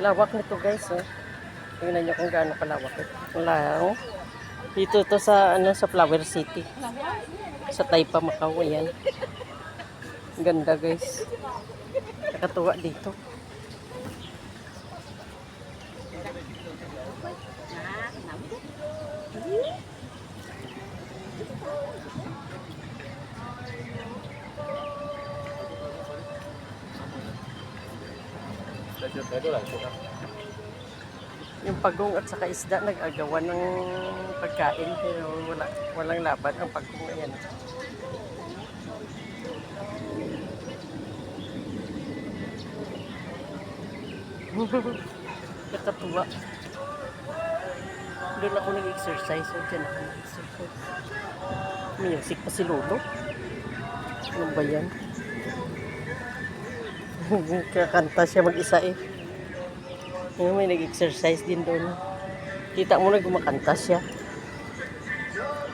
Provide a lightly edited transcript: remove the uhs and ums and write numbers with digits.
Lawak nito guys, oh. Tingnan nyo kung gaano kalawak ito. Wala, oh. Dito to sa ano sa Flower City. Sa Taypa, Macau, ayan. Ganda guys. Nakatuwa dito. Yung pagong at saka isda nag-agawa ng pagkain pero walang laban ang pagong na yan. Nakatuwa. Doon ako nag-exercise. So, dyan ako nag-exercise. Music pa si Lolo. Ano ba yan? Kakanta siya mag-isa eh. May nag-exercise din doon. Kita mo na gumakanta siya.